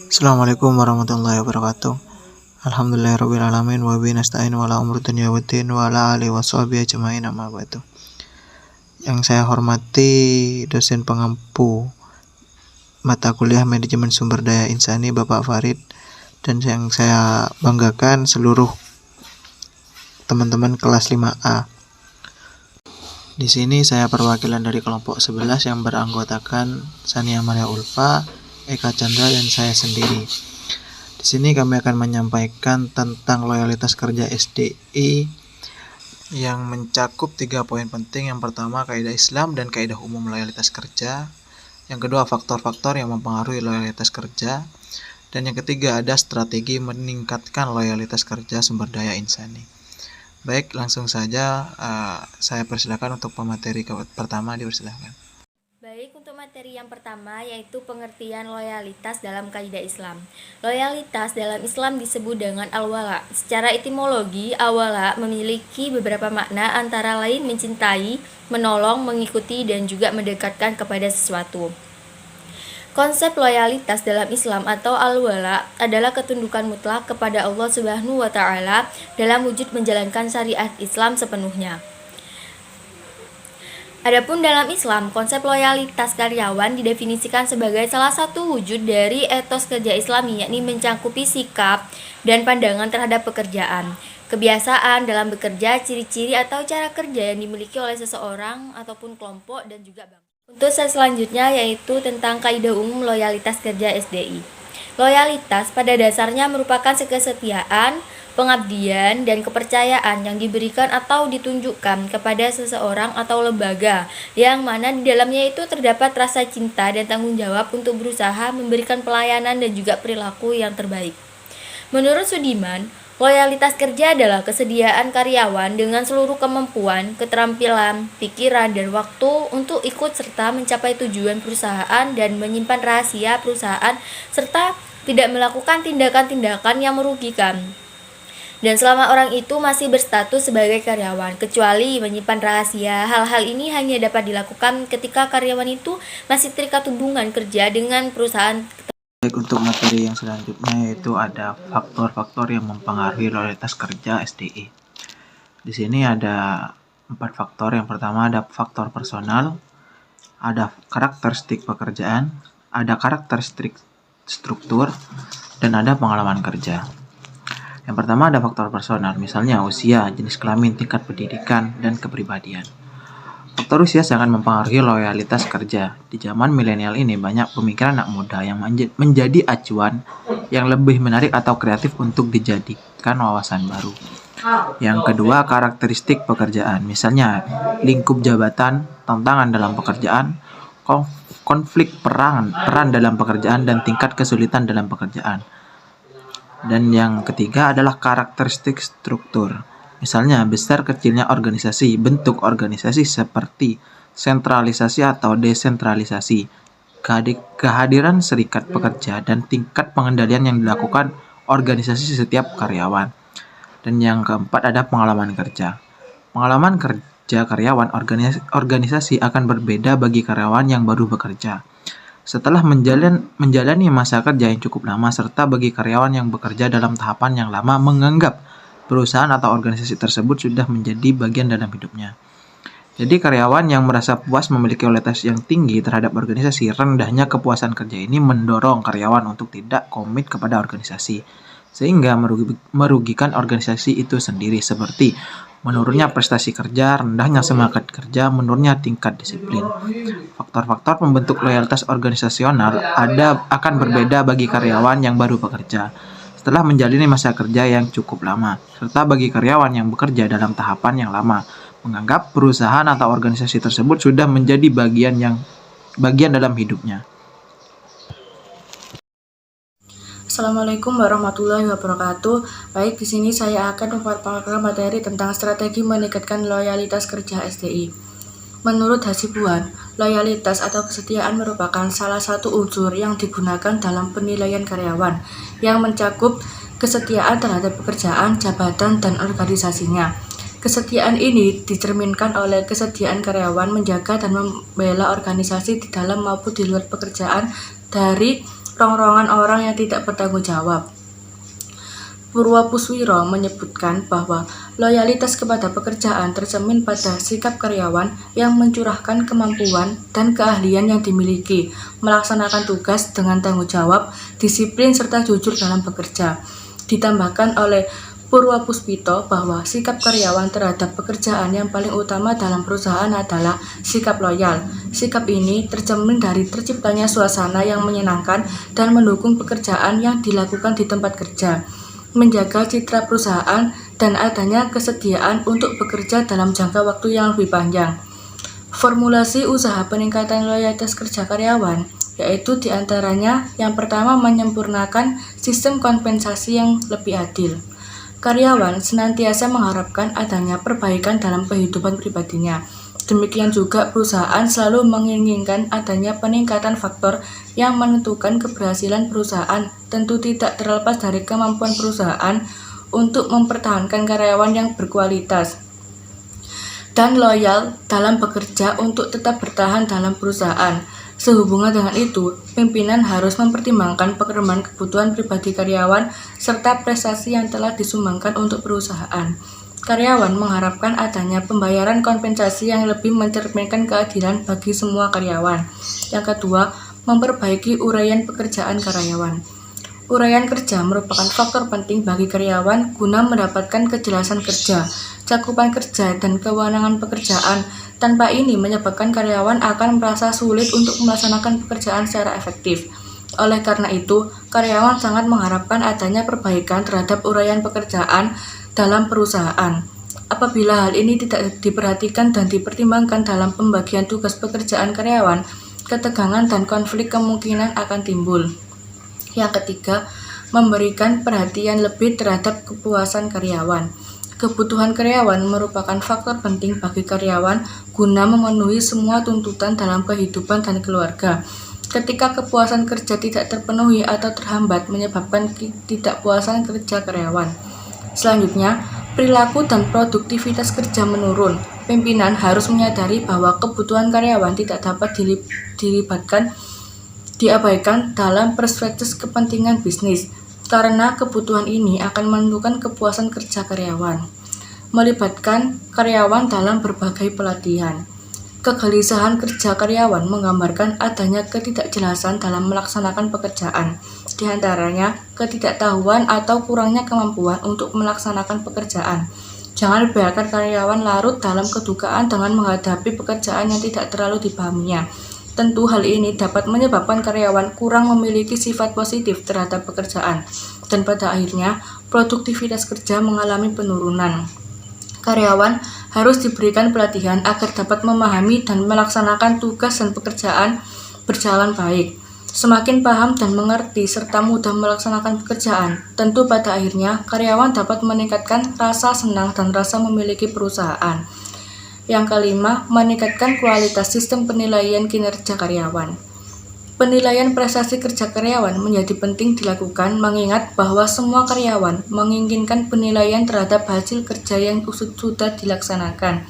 Assalamualaikum warahmatullahi wabarakatuh. Alhamdulillahirrabbilalamin wa bihi nasta'in wa ala umuri dunya waddin wa ala alihi washabihi ajmain amma ba'du. Yang saya hormati dosen pengampu mata kuliah Manajemen Sumber Daya Insani Bapak Farid, dan yang saya banggakan seluruh teman-teman kelas 5A. Di sini saya perwakilan dari kelompok 11 yang beranggotakan Sania Maria Ulfa, Eka Chandra, dan saya sendiri. Di sini kami akan menyampaikan tentang loyalitas kerja SDI yang mencakup 3 poin penting. Yang pertama, kaidah Islam dan kaidah umum loyalitas kerja. Yang kedua, faktor-faktor yang mempengaruhi loyalitas kerja. Dan yang ketiga, ada strategi meningkatkan loyalitas kerja sumber daya insani. Baik, langsung saja saya persilakan untuk pemateri pertama, dipersilakan. Baik, untuk materi yang pertama yaitu pengertian loyalitas dalam kaidah Islam. Loyalitas dalam Islam disebut dengan al-wala. Secara etimologi, al-wala memiliki beberapa makna, antara lain mencintai, menolong, mengikuti, dan juga mendekatkan kepada sesuatu. Konsep loyalitas dalam Islam atau al-wala adalah ketundukan mutlak kepada Allah Subhanahu wa taala dalam wujud menjalankan syariat Islam sepenuhnya. Adapun dalam Islam, konsep loyalitas karyawan didefinisikan sebagai salah satu wujud dari etos kerja Islami, yakni mencakupi sikap dan pandangan terhadap pekerjaan, kebiasaan dalam bekerja, ciri-ciri atau cara kerja yang dimiliki oleh seseorang ataupun kelompok, dan juga bangsa. Untuk slide selanjutnya yaitu tentang kaidah umum loyalitas kerja SDI. Loyalitas pada dasarnya merupakan kesetiaan, pengabdian, dan kepercayaan yang diberikan atau ditunjukkan kepada seseorang atau lembaga, yang mana di dalamnya itu terdapat rasa cinta dan tanggung jawab untuk berusaha memberikan pelayanan dan juga perilaku yang terbaik. Menurut Sudiman, loyalitas kerja adalah kesediaan karyawan dengan seluruh kemampuan, keterampilan, pikiran, dan waktu untuk ikut serta mencapai tujuan perusahaan dan menyimpan rahasia perusahaan, serta tidak melakukan tindakan-tindakan yang merugikan. Dan selama orang itu masih berstatus sebagai karyawan, kecuali menyimpan rahasia, hal-hal ini hanya dapat dilakukan ketika karyawan itu masih terikat hubungan kerja dengan perusahaan. Baik, untuk materi yang selanjutnya yaitu ada faktor-faktor yang mempengaruhi loyalitas kerja SDI. Di sini ada 4 faktor. Yang pertama ada faktor personal, ada karakteristik pekerjaan, ada karakteristik struktur, dan ada pengalaman kerja. Yang pertama ada faktor personal, misalnya usia, jenis kelamin, tingkat pendidikan, dan kepribadian. Faktor usia sangat mempengaruhi loyalitas kerja. Di zaman milenial ini banyak pemikiran anak muda yang menjadi acuan yang lebih menarik atau kreatif untuk dijadikan wawasan baru. Yang kedua, karakteristik pekerjaan, misalnya lingkup jabatan, tantangan dalam pekerjaan, konflik peran dalam pekerjaan, dan tingkat kesulitan dalam pekerjaan. Dan yang ketiga adalah karakteristik struktur. Misalnya, besar kecilnya organisasi, bentuk organisasi seperti sentralisasi atau desentralisasi, kehadiran serikat pekerja, dan tingkat pengendalian yang dilakukan organisasi setiap karyawan. Dan yang keempat ada pengalaman kerja. Pengalaman kerja karyawan organisasi akan berbeda bagi karyawan yang baru bekerja, setelah menjalani masa kerja yang cukup lama, serta bagi karyawan yang bekerja dalam tahapan yang lama menganggap perusahaan atau organisasi tersebut sudah menjadi bagian dalam hidupnya. Jadi karyawan yang merasa puas memiliki loyalitas yang tinggi terhadap organisasi, rendahnya kepuasan kerja ini mendorong karyawan untuk tidak komit kepada organisasi, sehingga merugikan organisasi itu sendiri, seperti menurunnya prestasi kerja, rendahnya semangat kerja, menurunnya tingkat disiplin. Faktor-faktor pembentuk loyalitas organisasional akan berbeda bagi karyawan yang baru bekerja setelah menjalani masa kerja yang cukup lama, serta bagi karyawan yang bekerja dalam tahapan yang lama, menganggap perusahaan atau organisasi tersebut sudah menjadi bagian dalam hidupnya. Assalamualaikum warahmatullahi wabarakatuh. Baik, di sini saya akan memaparkan materi tentang strategi meningkatkan loyalitas kerja SDI. Menurut Hasibuan, loyalitas atau kesetiaan merupakan salah satu unsur yang digunakan dalam penilaian karyawan yang mencakup kesetiaan terhadap pekerjaan, jabatan, dan organisasinya. Kesetiaan ini dicerminkan oleh kesediaan karyawan menjaga dan membela organisasi di dalam maupun di luar pekerjaan dari rongrongan orang yang tidak bertanggung jawab. Purwopuswiro menyebutkan bahwa loyalitas kepada pekerjaan tercermin pada sikap karyawan yang mencurahkan kemampuan dan keahlian yang dimiliki, melaksanakan tugas dengan tanggung jawab, disiplin, serta jujur dalam bekerja. Ditambahkan oleh Purwopuspito bahwa sikap karyawan terhadap pekerjaan yang paling utama dalam perusahaan adalah sikap loyal. Sikap ini tercermin dari terciptanya suasana yang menyenangkan dan mendukung pekerjaan yang dilakukan di tempat kerja, menjaga citra perusahaan, dan adanya kesediaan untuk bekerja dalam jangka waktu yang lebih panjang. Formulasi usaha peningkatan loyalitas kerja karyawan yaitu diantaranya yang pertama menyempurnakan sistem kompensasi yang lebih adil. Karyawan senantiasa mengharapkan adanya perbaikan dalam kehidupan pribadinya. Demikian juga perusahaan selalu menginginkan adanya peningkatan faktor yang menentukan keberhasilan perusahaan, tentu tidak terlepas dari kemampuan perusahaan untuk mempertahankan karyawan yang berkualitas dan loyal dalam bekerja untuk tetap bertahan dalam perusahaan. Sehubungan dengan itu, pimpinan harus mempertimbangkan perkembangan kebutuhan pribadi karyawan serta prestasi yang telah disumbangkan untuk perusahaan. Karyawan mengharapkan adanya pembayaran kompensasi yang lebih mencerminkan keadilan bagi semua karyawan. Yang kedua, memperbaiki uraian pekerjaan karyawan. Uraian kerja merupakan faktor penting bagi karyawan guna mendapatkan kejelasan kerja, cakupan kerja, dan kewenangan pekerjaan. Tanpa ini menyebabkan karyawan akan merasa sulit untuk melaksanakan pekerjaan secara efektif. Oleh karena itu, karyawan sangat mengharapkan adanya perbaikan terhadap uraian pekerjaan dalam perusahaan. Apabila hal ini tidak diperhatikan dan dipertimbangkan dalam pembagian tugas pekerjaan karyawan, ketegangan dan konflik kemungkinan akan timbul. Yang ketiga, memberikan perhatian lebih terhadap kepuasan karyawan. Kebutuhan karyawan merupakan faktor penting bagi karyawan guna memenuhi semua tuntutan dalam kehidupan dan keluarga. Ketika kepuasan kerja tidak terpenuhi atau terhambat menyebabkan ketidakpuasan kerja karyawan. Selanjutnya, perilaku dan produktivitas kerja menurun. Pimpinan harus menyadari bahwa kebutuhan karyawan tidak dapat diabaikan dalam perspektif kepentingan bisnis, karena kebutuhan ini akan menentukan kepuasan kerja karyawan. Melibatkan karyawan dalam berbagai pelatihan. Kegelisahan kerja karyawan menggambarkan adanya ketidakjelasan dalam melaksanakan pekerjaan, di antaranya ketidaktahuan atau kurangnya kemampuan untuk melaksanakan pekerjaan. Jangan biarkan karyawan larut dalam kedukaan dengan menghadapi pekerjaan yang tidak terlalu dipahaminya. Tentu hal ini dapat menyebabkan karyawan kurang memiliki sifat positif terhadap pekerjaan, dan pada akhirnya produktivitas kerja mengalami penurunan. Karyawan harus diberikan pelatihan agar dapat memahami dan melaksanakan tugas dan pekerjaan berjalan baik. Semakin paham dan mengerti serta mudah melaksanakan pekerjaan, tentu pada akhirnya karyawan dapat meningkatkan rasa senang dan rasa memiliki perusahaan. Yang kelima, meningkatkan kualitas sistem penilaian kinerja karyawan. Penilaian prestasi kerja karyawan menjadi penting dilakukan mengingat bahwa semua karyawan menginginkan penilaian terhadap hasil kerja yang sudah dilaksanakan,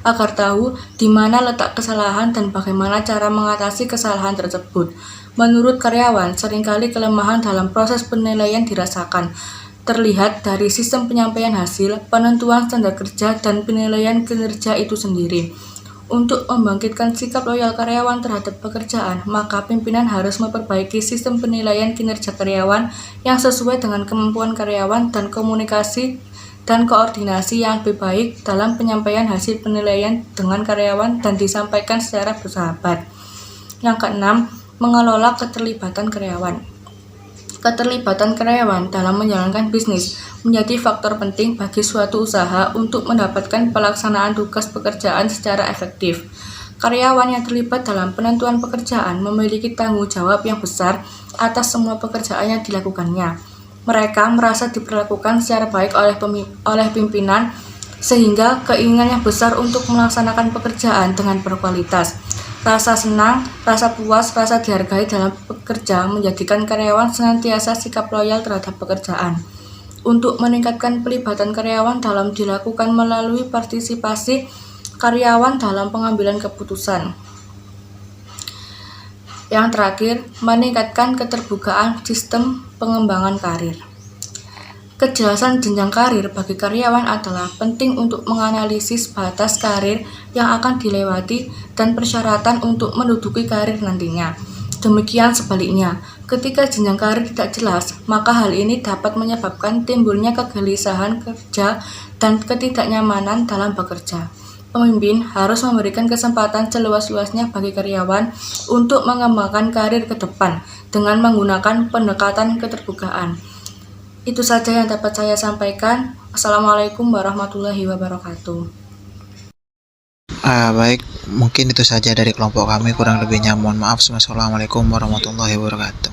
agar tahu di mana letak kesalahan dan bagaimana cara mengatasi kesalahan tersebut. Menurut karyawan, seringkali kelemahan dalam proses penilaian dirasakan, terlihat dari sistem penyampaian hasil, penentuan standar kerja, dan penilaian kinerja itu sendiri. Untuk membangkitkan sikap loyal karyawan terhadap pekerjaan, maka pimpinan harus memperbaiki sistem penilaian kinerja karyawan yang sesuai dengan kemampuan karyawan dan komunikasi dan koordinasi yang lebih baik dalam penyampaian hasil penilaian dengan karyawan dan disampaikan secara bersahabat. Yang keenam, mengelola keterlibatan karyawan. Keterlibatan karyawan dalam menjalankan bisnis menjadi faktor penting bagi suatu usaha untuk mendapatkan pelaksanaan tugas pekerjaan secara efektif. Karyawan yang terlibat dalam penentuan pekerjaan memiliki tanggung jawab yang besar atas semua pekerjaan yang dilakukannya. Mereka merasa diperlakukan secara baik oleh pimpinan, sehingga keinginan yang besar untuk melaksanakan pekerjaan dengan berkualitas. Rasa senang, rasa puas, rasa dihargai dalam bekerja menjadikan karyawan senantiasa sikap loyal terhadap pekerjaan. Untuk meningkatkan pelibatan karyawan dalam dilakukan melalui partisipasi karyawan dalam pengambilan keputusan. Yang terakhir, meningkatkan keterbukaan sistem pengembangan karir. Kejelasan jenjang karir bagi karyawan adalah penting untuk menganalisis batas karir yang akan dilewati dan persyaratan untuk menduduki karir nantinya. Demikian sebaliknya, ketika jenjang karir tidak jelas, maka hal ini dapat menyebabkan timbulnya kegelisahan kerja dan ketidaknyamanan dalam bekerja. Pemimpin harus memberikan kesempatan seluas-luasnya bagi karyawan untuk mengembangkan karir ke depan dengan menggunakan pendekatan keterbukaan. Itu saja yang dapat saya sampaikan. Assalamualaikum warahmatullahi wabarakatuh. Baik, mungkin itu saja dari kelompok kami. Kurang lebihnya mohon maaf. Wassalamualaikum warahmatullahi wabarakatuh.